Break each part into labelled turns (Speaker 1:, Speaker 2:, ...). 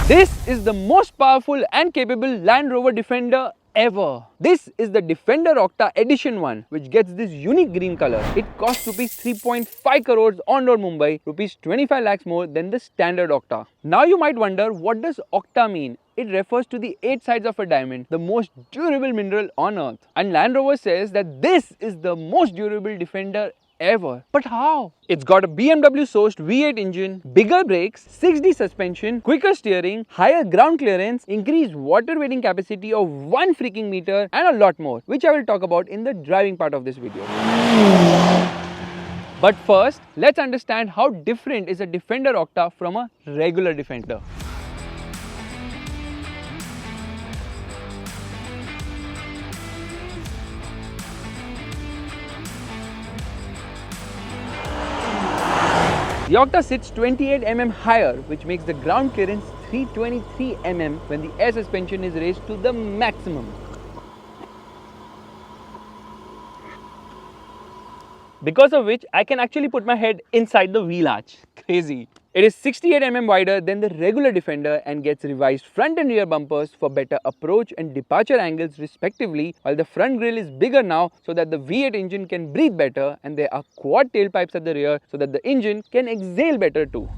Speaker 1: This is the most powerful and capable Land Rover Defender ever. This is the Defender Octa Edition 1, which gets this unique green color. It costs rupees 3.5 crores on road Mumbai, rupees 25 lakhs more than the standard Octa. Now you might wonder, what does Octa mean? It refers to the 8 sides of a diamond, the most durable mineral on earth. And Land Rover says that this is the most durable Defender ever. But how? It's got a BMW sourced V8 engine, bigger brakes, 6D suspension, quicker steering, higher ground clearance, increased water weighting capacity of 1 freaking meter, and a lot more, which I will talk about in the driving part of this video. But first, let's understand how different is a Defender Octa from a regular Defender. The Octa sits 28 mm higher, which makes the ground clearance 323 mm when the air suspension is raised to the maximum. Because of which, I can actually put my head inside the wheel arch. Crazy. It is 68 mm wider than the regular Defender and gets revised front and rear bumpers for better approach and departure angles respectively, while the front grille is bigger now so that the V8 engine can breathe better, and there are quad tailpipes at the rear so that the engine can exhale better too.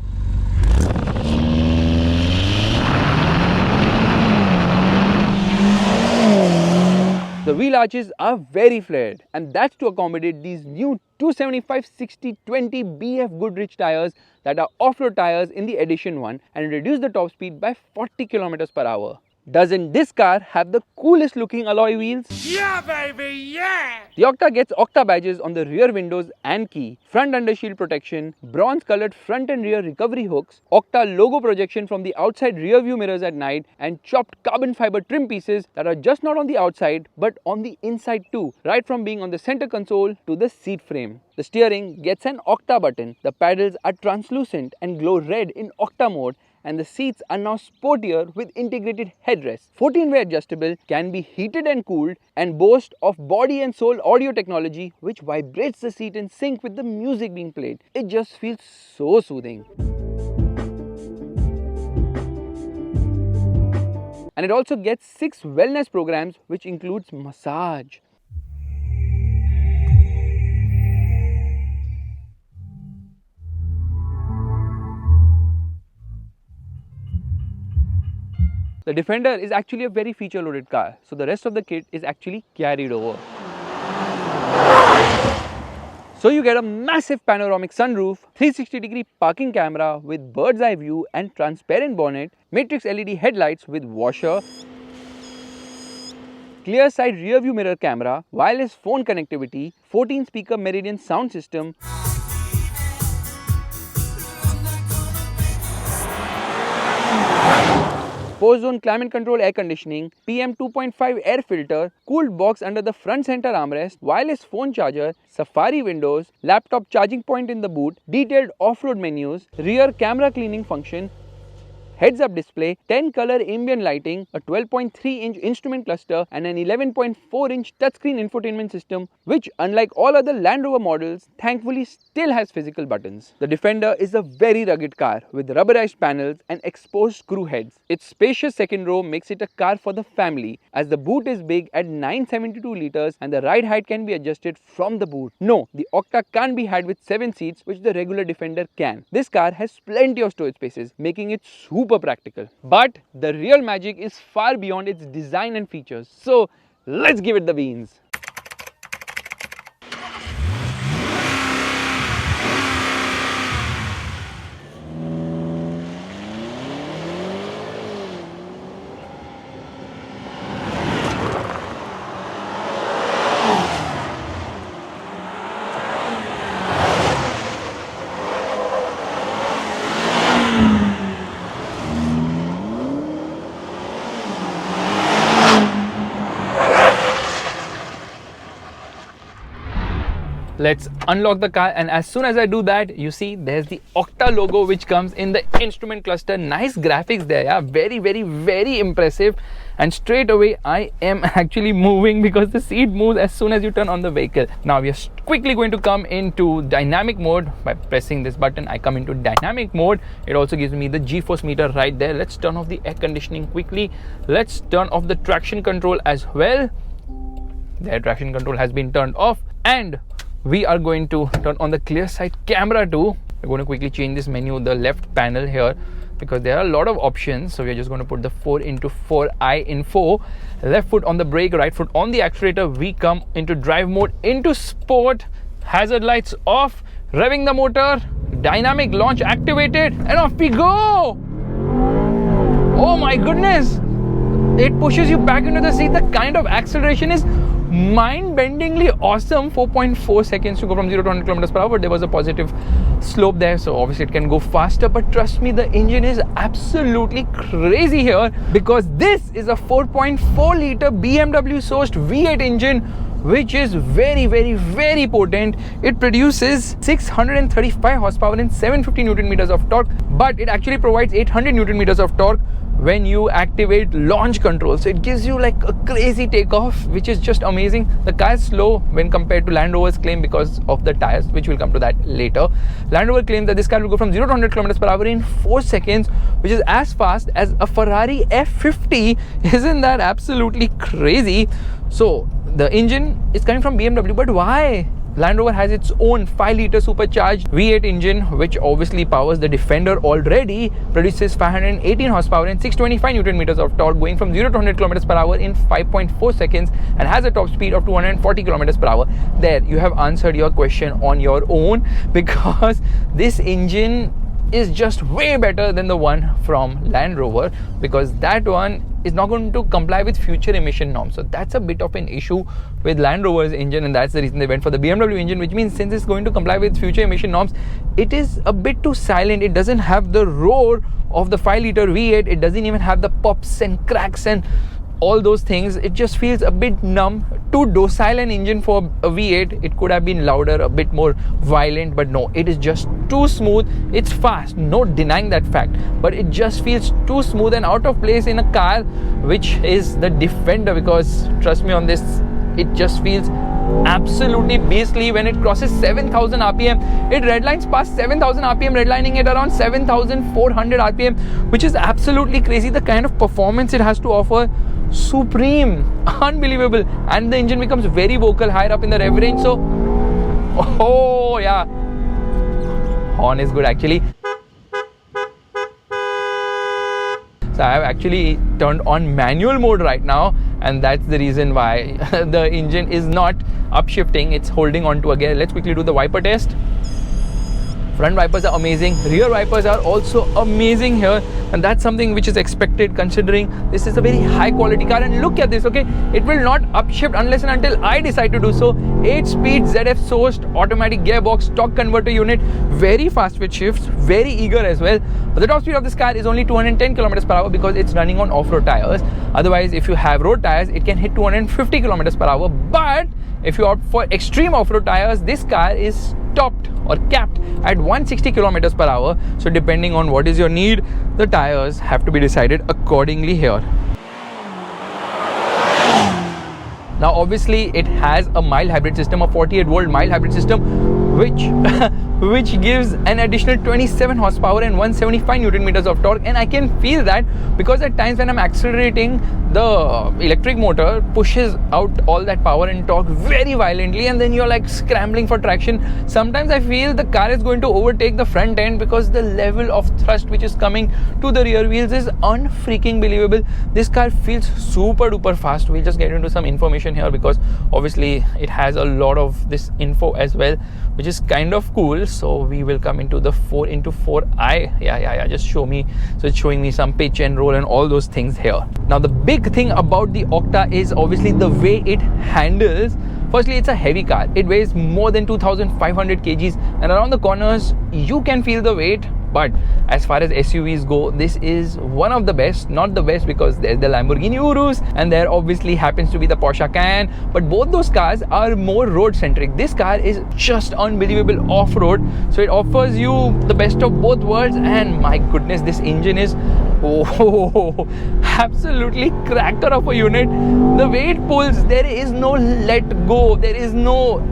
Speaker 1: The wheel arches are very flared, and that's to accommodate these new 275/60/20 BF Goodrich tires that are off-road tires in the Edition 1 and reduce the top speed by 40 km/h. Doesn't this car have the coolest looking alloy wheels?
Speaker 2: Yeah, baby, yeah!
Speaker 1: The Octa gets Octa badges on the rear windows and key, front undershield protection, bronze colored front and rear recovery hooks, Octa logo projection from the outside rear view mirrors at night, and chopped carbon fiber trim pieces that are just not on the outside but on the inside too, right from being on the center console to the seat frame. The steering gets an Octa button, the pedals are translucent and glow red in Octa mode, and the seats are now sportier with integrated headrests. 14-way adjustable, can be heated and cooled, and boast of body and soul audio technology which vibrates the seat in sync with the music being played. It just feels so soothing. And it also gets 6 wellness programs, which includes massage. The Defender is actually a very feature-loaded car, so the rest of the kit is actually carried over. So you get a massive panoramic sunroof, 360-degree parking camera with bird's eye view and transparent bonnet, matrix LED headlights with washer, clear side rear view mirror camera, wireless phone connectivity, 14-speaker Meridian sound system, 4-zone climate control air conditioning, PM 2.5 air filter, cooled box under the front center armrest, wireless phone charger, safari windows, laptop charging point in the boot, detailed off-road menus, rear camera cleaning function, heads-up display, 10-color ambient lighting, a 12.3-inch instrument cluster, and an 11.4-inch touchscreen infotainment system, which, unlike all other Land Rover models, thankfully still has physical buttons. The Defender is a very rugged car with rubberized panels and exposed screw heads. Its spacious second row makes it a car for the family, as the boot is big at 972 liters and the ride height can be adjusted from the boot. No, the Octa can't be had with 7 seats, which the regular Defender can. This car has plenty of storage spaces, making it super practical. But the real magic is far beyond its design and features. So let's give it the beans. let's unlock the car, and as soon as I do that, you see there's the Octa logo which comes in the instrument cluster. Nice graphics there, yeah, very impressive. And straight away I am actually moving because the seat moves as soon as you turn on the vehicle. Now we are quickly going to come into dynamic mode. By pressing this button, I come into dynamic mode. It also gives me the G-force meter right there. Let's turn off the air conditioning quickly. Let's turn off the traction control as well. The traction control has been turned off, and we are going to turn on the clear side camera too. We're going to quickly change this menu, the left panel here, because there are a lot of options. So we're just going to put the 4x4i info. Left foot on the brake, right foot on the accelerator. We come into drive mode, into sport, hazard lights off, revving the motor, dynamic launch activated, and off we go. Oh my goodness, it pushes you back into the seat. The kind of acceleration is mind-bendingly awesome. 4.4 seconds to go from 0 to 100 kilometers per hour, but there was a positive slope there, so obviously it can go faster. But trust me, the engine is absolutely crazy here, because this is a 4.4 liter BMW sourced V8 engine, which is very potent. It produces 635 horsepower and 750 newton meters of torque, but it actually provides 800 newton meters of torque when you activate launch control. So it gives you like a crazy takeoff, which is just amazing. The car is slow when compared to Land Rover's claim because of the tires, which we'll come to that later. Land Rover claims that this car will go from 0 to 100 kilometers per hour in 4 seconds, which is as fast as a Ferrari F50. Isn't that absolutely crazy? So the engine is coming from BMW, but why? Land Rover has its own 5 liter supercharged V8 engine, which obviously powers the Defender already, produces 518 horsepower and 625 newton meters of torque, going from 0 to 100 kilometers per hour in 5.4 seconds, and has a top speed of 240 kilometers per hour. There, you have answered your question on your own, because this engine is just way better than the one from Land Rover, because that one is not going to comply with future emission norms. So that's a bit of an issue with Land Rover's engine, and that's the reason they went for the BMW engine, which means since it's going to comply with future emission norms, it is a bit too silent. It doesn't have the roar of the 5 liter V8. It doesn't even have the pops and cracks and all those things. It just feels a bit numb, too docile an engine for a V8. It could have been louder, a bit more violent, but no, it is just too smooth. It's fast, no denying that fact, but it just feels too smooth and out of place in a car which is the Defender, because trust me on this, it just feels absolutely beastly when it crosses 7,000 rpm. It redlines past 7,000 rpm, redlining it around 7,400 rpm, which is absolutely crazy. The kind of performance it has to offer, supreme, unbelievable. And the engine becomes very vocal higher up in the rev range. So oh yeah, horn is good actually. So I have actually turned on manual mode right now, and that's the reason why the engine is not upshifting, it's holding on to a gear. Let's quickly do the wiper test. Front wipers are amazing, rear wipers are also amazing here, and that's something which is expected considering this is a very high quality car. And look at this, okay, it will not upshift unless and until I decide to do so. 8-speed ZF sourced automatic gearbox, torque converter unit, very fast with shifts, very eager as well. But the top speed of this car is only 210 kilometers per hour because it's running on off-road tires. Otherwise, if you have road tires, it can hit 250 kilometers per hour. But if you opt for extreme off-road tires, this car is topped or capped at 160 kilometers per hour. So depending on what is your need, the tires have to be decided accordingly here. Now obviously it has a mild hybrid system, a 48 volt mild hybrid system, which gives an additional 27 horsepower and 175 newton meters of torque. And I can feel that because at times when I'm accelerating, the electric motor pushes out all that power and torque very violently, and then you're like scrambling for traction. Sometimes I feel the car is going to overtake the front end because the level of thrust which is coming to the rear wheels is unfreaking believable. This car feels super duper fast. We'll just get into some information here because obviously it has a lot of this info as well, which is kind of cool. So we will come into the 4x4i. Yeah, just show me. So it's showing me some pitch and roll and all those things here. Now the big thing about the Octa is obviously the way it handles. Firstly, it's a heavy car. It weighs more than 2,500 kgs, and around the corners you can feel the weight, But as far as SUVs go, this is one of the best. Not the best because there's the Lamborghini Urus and there obviously happens to be the Porsche Cayenne, but both those cars are more road centric. This car is just unbelievable off-road, so it offers you the best of both worlds. And my goodness, this engine is absolutely cracker of a unit. The way it pulls, there is no let go, there is no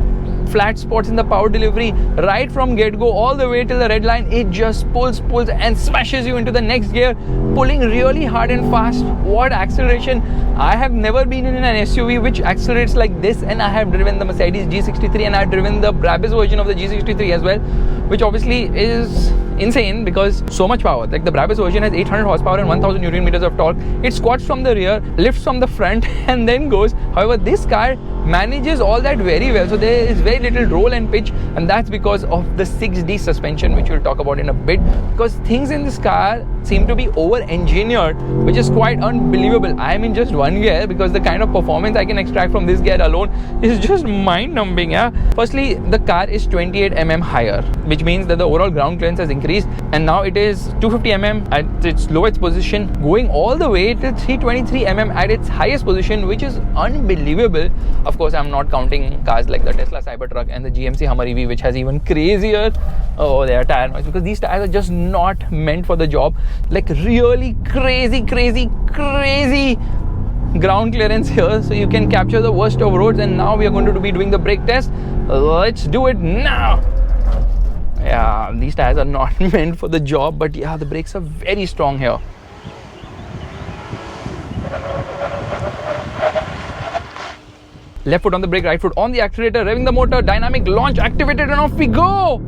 Speaker 1: flat spots in the power delivery. Right from get-go all the way till the red line, it just pulls and smashes you into the next gear, pulling really hard and fast. What acceleration! I have never been in an SUV which accelerates like this, and I have driven the Mercedes G63 and I have driven the Brabus version of the G63 as well, which obviously is insane because so much power. Like the Brabus version has 800 horsepower and 1000 Newton meters of torque. It squats from the rear, lifts from the front and then goes. However, this car manages all that very well, so there is very little roll and pitch, and that's because of the 6D suspension, which we'll talk about in a bit, because things in this car seem to be over-engineered, which is quite unbelievable. I'm in just one gear because the kind of performance I can extract from this gear alone is just mind-numbing. Yeah. Firstly, the car is 28 mm higher, which means that the overall ground clearance has increased, and now it is 250 mm at its lowest position, going all the way to 323 mm at its highest position, which is unbelievable. Of course, I'm not counting cars like the Tesla Cybertruck and the GMC Hummer EV, which has even crazier their tire noise, because these tires are just not meant for the job. Like really crazy ground clearance here, so you can capture the worst of roads. And now we are going to be doing the brake test. Let's do it now. Yeah, these tires are not meant for the job, but yeah, the brakes are very strong here. Left foot on the brake, right foot on the accelerator, revving the motor, dynamic launch activated, and off we go.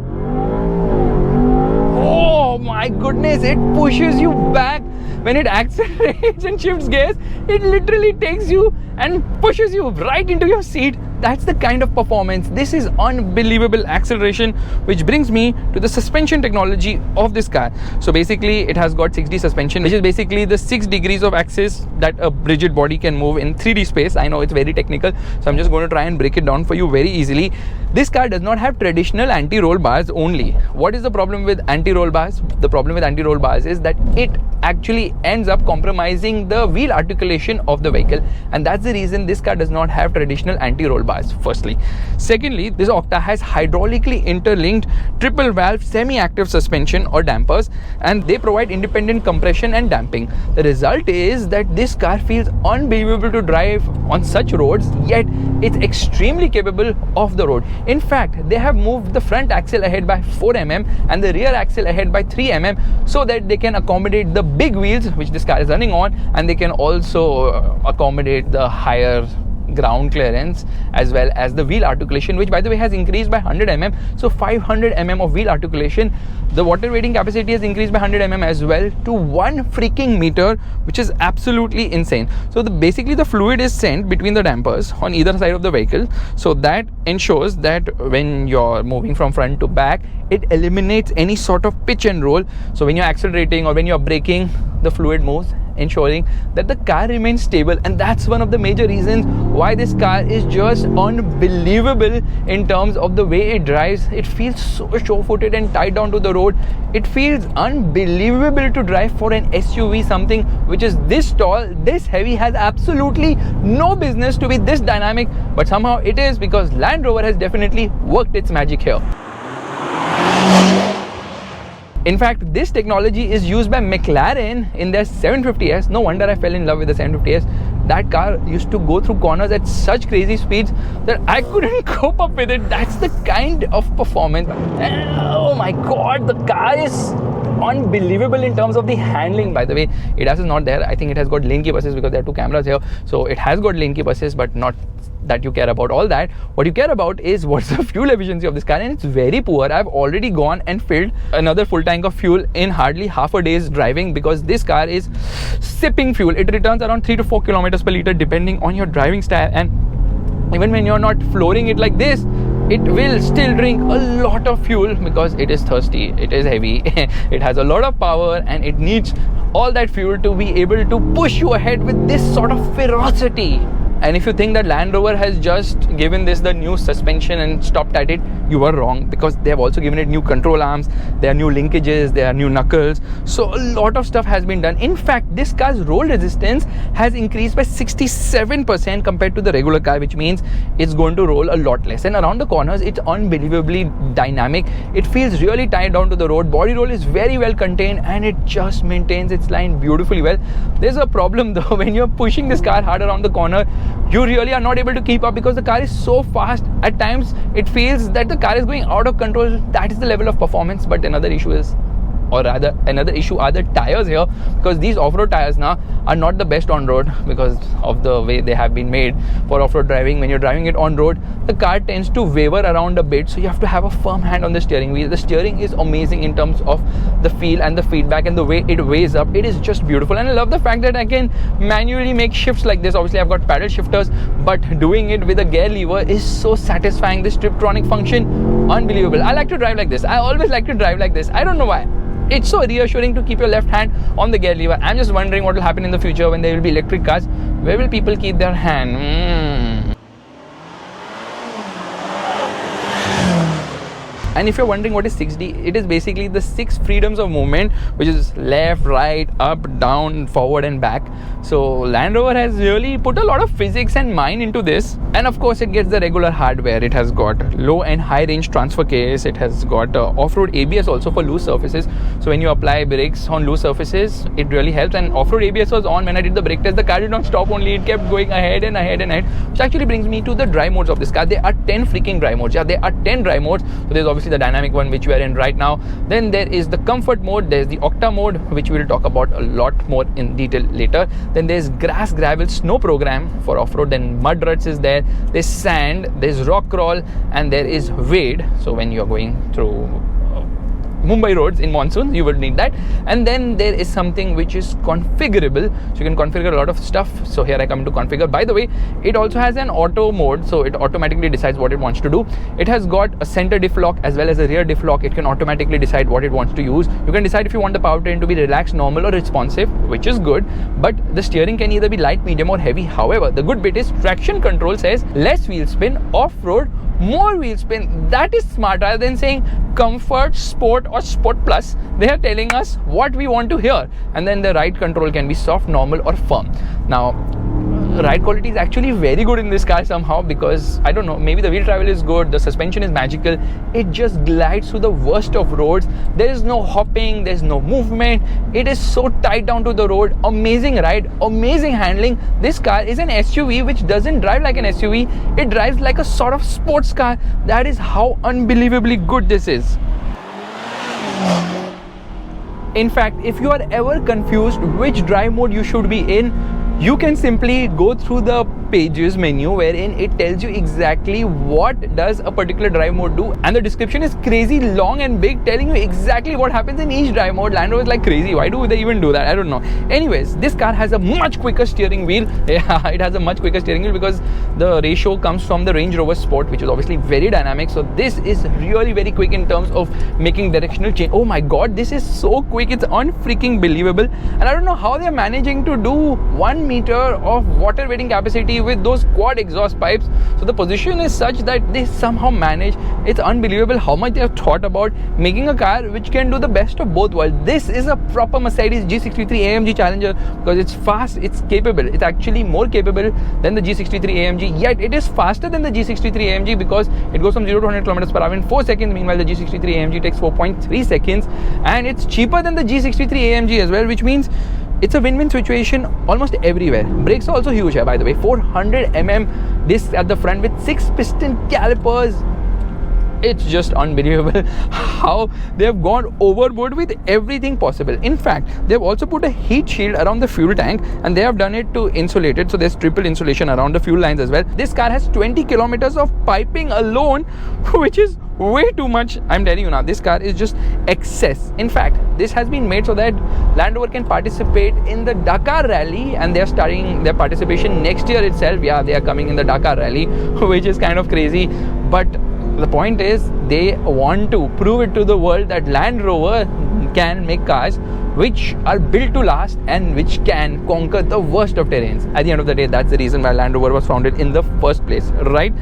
Speaker 1: Oh my goodness, it pushes you back. When it accelerates and shifts gears, it literally takes you and pushes you right into your seat. That's the kind of performance. This is unbelievable acceleration, which brings me to the suspension technology of this car. So basically, it has got 6D suspension, which is basically the 6 degrees of axis that a rigid body can move in 3D space. I know it's very technical, so I'm just going to try and break it down for you very easily. This car does not have traditional anti-roll bars only. What is the problem with anti-roll bars? The problem with anti-roll bars is that it actually ends up compromising the wheel articulation of the vehicle, and that's the reason this car does not have traditional anti-roll bars, firstly. Secondly, this Octa has hydraulically interlinked triple valve semi-active suspension or dampers, and they provide independent compression and damping. The result is that this car feels unbelievable to drive on such roads, yet it's extremely capable off the road. In fact, they have moved the front axle ahead by 4 mm and the rear axle ahead by 3 mm so that they can accommodate the big wheels which this car is running on, and they can also accommodate the higher ground clearance as well as the wheel articulation, which by the way has increased by 100 mm. So 500 mm of wheel articulation. The water weighting capacity has increased by 100 mm as well to 1 freaking meter, which is absolutely insane. So basically the fluid is sent between the dampers on either side of the vehicle, so that ensures that when you're moving from front to back, it eliminates any sort of pitch and roll. So when you're accelerating or when you're braking, the fluid moves, ensuring that the car remains stable. And that's one of the major reasons why this car is just unbelievable in terms of the way it drives. It feels so sure-footed and tied down to the road. It feels unbelievable to drive for an SUV. Something which is this tall, this heavy, has absolutely no business to be this dynamic, but somehow it is, because Land Rover has definitely worked its magic here. In fact, this technology is used by McLaren in their 750S. No wonder I fell in love with the 750S. That car used to go through corners at such crazy speeds that I couldn't cope up with it. That's the kind of performance. Oh my god, the car is unbelievable in terms of the handling. By the way, ADAS is not there. I think it has got lane keep assist because there are 2 cameras here. So it has got lane keep assist, but not that you care about all that. What you care about is what's the fuel efficiency of this car, and it's very poor. I've already gone and filled another full tank of fuel in hardly half a day's driving, because this car is sipping fuel. It returns around 3 to 4 kilometers per liter depending on your driving style, and even when you're not flooring it like this, it will still drink a lot of fuel because it is thirsty, it is heavy, it has a lot of power, and it needs all that fuel to be able to push you ahead with this sort of ferocity. And if you think that Land Rover has just given this the new suspension and stopped at it, you were wrong, because they have also given it new control arms, there are new linkages, there are new knuckles, so a lot of stuff has been done. In fact, this car's roll resistance has increased by 67% compared to the regular car, which means it's going to roll a lot less. And around the corners, it's unbelievably dynamic. It feels really tied down to the road. Body roll is very well contained, and it just maintains its line beautifully well. There's a problem though, when you're pushing this car hard around the corner, you really are not able to keep up because the car is so fast. At times it feels that the car is going out of control. That is the level of performance. But another issue are the tires here, because these off-road tires now are not the best on road because of the way they have been made for off-road driving. When you're driving it on road, the car tends to waver around a bit, so you have to have a firm hand on the steering wheel. The steering is amazing in terms of the feel and the feedback and the way it weighs up. It is just beautiful, and I love the fact that I can manually make shifts like this. Obviously I've got paddle shifters, but doing it with a gear lever is so satisfying. This Triptronic function, unbelievable. I like to drive like this. I always like to drive like this. I don't know why. It's so reassuring to keep your left hand on the gear lever. I'm just wondering what will happen in the future when there will be electric cars. Where will people keep their hand? And if you're wondering what is 6D, it is basically the 6 freedoms of movement, which is left, right, up, down, forward and back. So Land Rover has really put a lot of physics and mind into this. And of course it gets the regular hardware. It has got low and high range transfer case. It has got off-road ABS also for loose surfaces. So when you apply brakes on loose surfaces, it really helps. And off-road ABS was on when I did the brake test. The car did not stop only, it kept going ahead and ahead and ahead. Which actually brings me to the drive modes of this car. There are 10 freaking drive modes. Yeah, there are 10 drive modes. So there's obviously the dynamic one, which we are in right now. Then there is the comfort mode, there's the Octa mode, which we will talk about a lot more in detail later. Then there's grass, gravel, snow program for off-road. Then mud ruts is there, there's sand, there's rock crawl, and there is wade. So when you're going through Mumbai roads in monsoons, you will need that. And then there is something which is configurable, so you can configure a lot of stuff. So here I come to configure. By the way, it also has an auto mode, so it automatically decides what it wants to do. It has got a center diff lock as well as a rear diff lock. It can automatically decide what it wants to use. You can decide if you want the powertrain to be relaxed, normal or responsive, which is good. But the steering can either be light, medium or heavy. However, the good bit is traction control says less wheel spin, off-road, more wheel spin. That is smart. Rather than saying comfort, sport or sport plus, they are telling us what we want to hear. And then the ride control can be soft, normal or firm. Now ride quality is actually very good in this car somehow, because I don't know, maybe the wheel travel is good, the suspension is magical, it just glides through the worst of roads. There is no hopping, there's no movement, it is so tight down to the road. Amazing ride, amazing handling. This car is an SUV which doesn't drive like an SUV, it drives like a sort of sports car. That is how unbelievably good this is. In fact, if you are ever confused which drive mode you should be in, you can simply go through the pages menu wherein it tells you exactly what does a particular drive mode do, and the description is crazy long and big, telling you exactly what happens in each drive mode. Land Rover is like crazy. Why do they even do that? I don't know. Anyways, this car has a much quicker steering wheel. Yeah, it has a much quicker steering wheel because the ratio comes from the Range Rover Sport, which is obviously very dynamic. So this is really very quick in terms of making directional change. Oh my god, this is so quick, it's unfreaking believable. And I don't know how they're managing to do 1 meter of water weighting capacity with those quad exhaust pipes. So the position is such that they somehow manage. It's unbelievable how much they have thought about making a car which can do the best of both worlds. This is a proper Mercedes G63 AMG Challenger because it's fast, it's capable. It's actually more capable than the G63 AMG, yet it is faster than the G63 AMG because it goes from 0 to 100 km per hour in 4 seconds. Meanwhile, the G63 AMG takes 4.3 seconds, and it's cheaper than the G63 AMG as well, which means it's a win-win situation almost everywhere. Brakes are also huge here, by the way. 400mm disc at the front with 6-piston calipers. It's just unbelievable how they have gone overboard with everything possible. In fact, they've also put a heat shield around the fuel tank, and they have done it to insulate it. So there's triple insulation around the fuel lines as well. This car has 20 kilometers of piping alone, which is way too much. I'm telling you now, this car is just excess. In fact, this has been made so that Land Rover can participate in the Dakar Rally, and they are starting their participation next year itself. Yeah, they are coming in the Dakar Rally, which is kind of crazy. But the point is, they want to prove it to the world that Land Rover can make cars which are built to last and which can conquer the worst of terrains. At the end of the day, that's the reason why Land Rover was founded in the first place, right?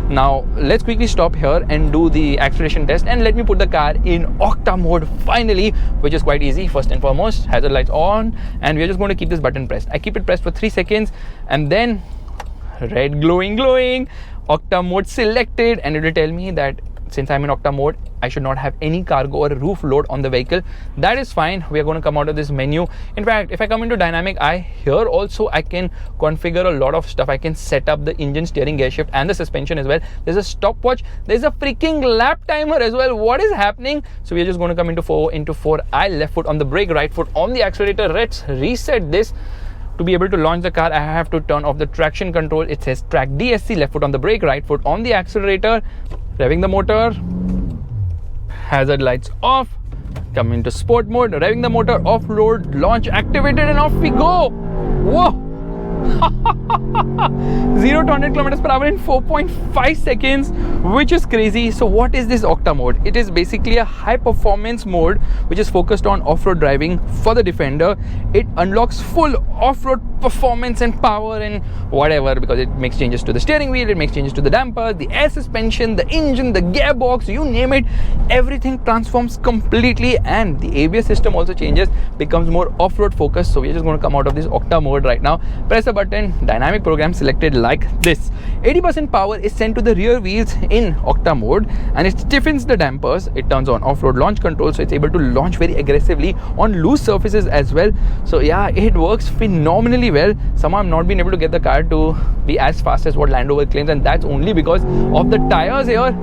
Speaker 1: Now, let's quickly stop here and do the acceleration test, and let me put the car in Octa mode finally, which is quite easy. First and foremost, hazard lights on, and we're just going to keep this button pressed. I keep it pressed for 3 seconds, and then red glowing, Octa mode selected, and it will tell me that since I'm in Octa mode, I should not have any cargo or roof load on the vehicle. That is fine. We are going to come out of this menu. In fact, if I come into dynamic, here also I can configure a lot of stuff. I can set up the engine, steering, gear shift, and the suspension as well. There's a stopwatch. There's a freaking lap timer as well. What is happening? So we're just going to come into 4x4. Left foot on the brake, right foot on the accelerator. Let's reset this. To be able to launch the car, I have to turn off the traction control. It says track DSC, left foot on the brake, right foot on the accelerator. Revving the motor, hazard lights off, come into sport mode, revving the motor, off-road, launch activated, and off we go. Whoa! 0 to 100 kilometers per hour in 4.5 seconds, which is crazy. So what is this Octa mode? It is basically a high performance mode which is focused on off-road driving for the Defender. It unlocks full off-road performance and power and whatever, because it makes changes to the steering wheel, it makes changes to the dampers, the air suspension, the engine, the gearbox, you name it. Everything transforms completely, and the ABS system also changes, becomes more off-road focused. So we're just going to come out of this Octa mode right now. Press a button, dynamic program selected like this. 80% power is sent to the rear wheels in Octa mode, and it stiffens the dampers. It turns on off-road launch control, so it's able to launch very aggressively on loose surfaces as well. So yeah, it works phenomenally well. Somehow I'm not been able to get the car to be as fast as what Land Rover claims, and that's only because of the tires here.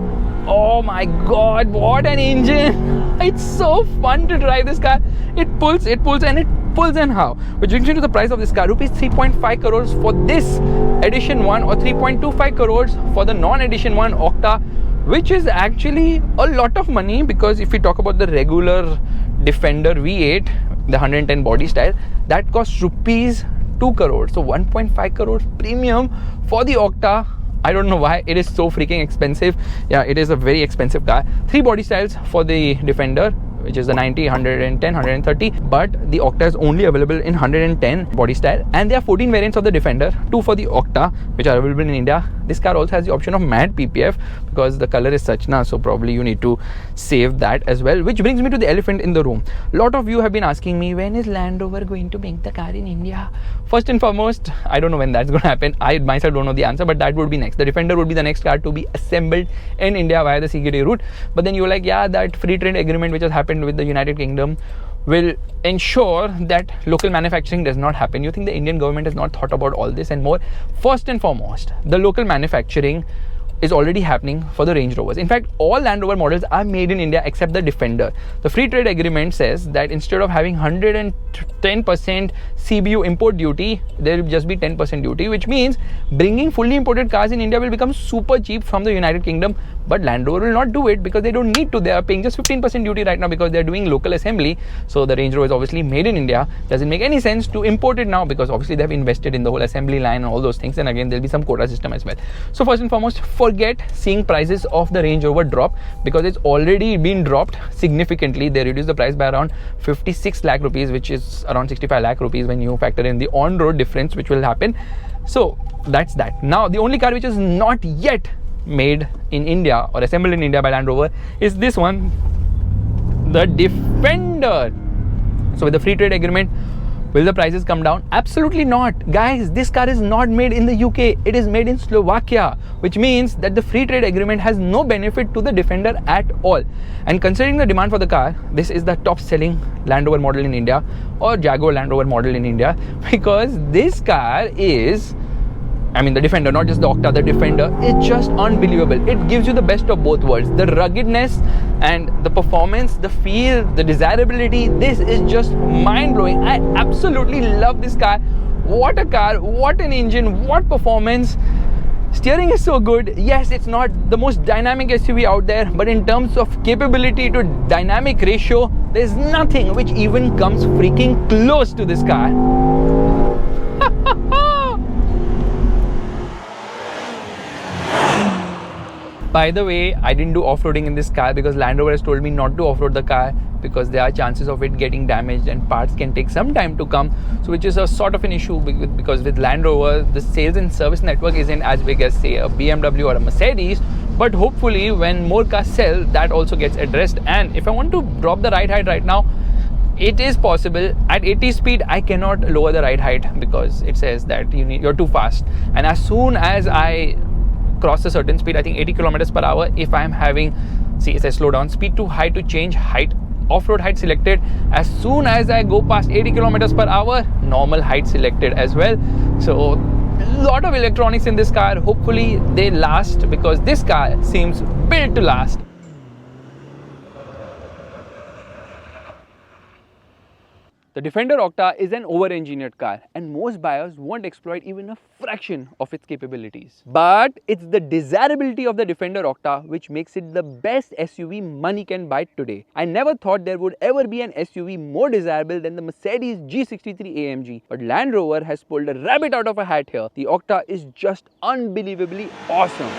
Speaker 1: Oh my god, what an engine! It's so fun to drive this car. It pulls, and it pulls, and how? Which brings me to the price of this car. Rupees 3.5 crores for this edition one, or 3.25 crores for the non-edition one, Octa, which is actually a lot of money, because if we talk about the regular Defender V8, the 110 body style, that costs rupees 2 crores. So 1.5 crores premium for the Octa. I don't know why it is so freaking expensive. Yeah, it is a very expensive car. 3 body styles for the Defender, which is the 90, 110, 130, but the Octa is only available in 110 body style, and there are 14 variants of the Defender, 2 for the Octa, which are available in India. This car also has the option of matte PPF, because the color is such now, so probably you need to save that as well. Which brings me to the elephant in the room. A lot of you have been asking me, when is Land Rover going to make the car in India? First and foremost, I don't know when that's going to happen. I myself don't know the answer, but that would be next. The Defender would be the next car to be assembled in India via the CKD route. But then you're like, yeah, that free trade agreement which has happened with the United Kingdom will ensure that local manufacturing does not happen. You think the Indian government has not thought about all this and more? First and foremost, the local manufacturing is already happening for the Range Rovers. In fact, all Land Rover models are made in India except the Defender. The free trade agreement says that instead of having 110% CBU import duty, there will just be 10% duty, which means bringing fully imported cars in India will become super cheap from the United Kingdom. But Land Rover will not do it because they don't need to. They are paying just 15% duty right now because they're doing local assembly. So the Range Rover is obviously made in India. Doesn't make any sense to import it now, because obviously they have invested in the whole assembly line and all those things. And again, there'll be some quota system as well. So first and foremost, forget seeing prices of the Range Rover drop, because it's already been dropped significantly. They reduced the price by around 56 lakh rupees, which is around 65 lakh rupees when you factor in the on-road difference which will happen. So that's that. Now, the only car which is not yet made in India or assembled in India by Land Rover is this one, the Defender. So with the free trade agreement, will the prices come down? Absolutely not. Guys, this car is not made in the UK. It is made in Slovakia, which means that the free trade agreement has no benefit to the Defender at all. And considering the demand for the car, this is the top selling Land Rover model in India, or Jaguar Land Rover model in India, because this car is, I mean the Defender, not just the Octa, the Defender is just unbelievable. It gives you the best of both worlds. The ruggedness and the performance, the feel, the desirability, this is just mind-blowing. I absolutely love this car. What a car, what an engine, what performance. Steering is so good. Yes, it's not the most dynamic SUV out there, but in terms of capability to dynamic ratio, there's nothing which even comes freaking close to this car. By the way, I didn't do off-roading in this car because Land Rover has told me not to off-road the car because there are chances of it getting damaged and parts can take some time to come. So which is a sort of an issue because with Land Rover, the sales and service network isn't as big as say a BMW or a Mercedes. But hopefully when more cars sell, that also gets addressed. And if I want to drop the ride height right now, it is possible. At 80 speed, I cannot lower the ride height because it says that you're too fast. And as soon as I cross a certain speed, I think 80 kilometers per hour, if I'm having, see, it says slow down, speed too high to change height, off-road height selected. As soon as I go past 80 kilometers per hour, normal height selected as well. So a lot of electronics in this car. Hopefully they last because this car seems built to last. The Defender Octa is an over-engineered car and most buyers won't exploit even a fraction of its capabilities. But it's the desirability of the Defender Octa which makes it the best SUV money can buy today. I never thought there would ever be an SUV more desirable than the Mercedes G63 AMG, but Land Rover has pulled a rabbit out of a hat here. The Octa is just unbelievably awesome.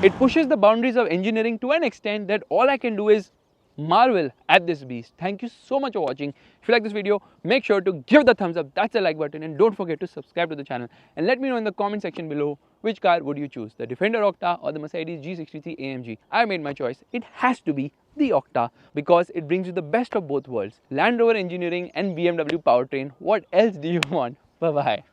Speaker 1: It pushes the boundaries of engineering to an extent that all I can do is marvel at this beast. Thank you so much for watching. If you like this video, make sure to give the thumbs up, that's the like button, and don't forget to subscribe to the channel and let me know in the comment section below which car would you choose, the Defender Octa or the Mercedes G63 AMG. I made my choice. It has to be the Octa because it brings you the best of both worlds, Land Rover engineering and BMW powertrain. What else do you want? Bye bye.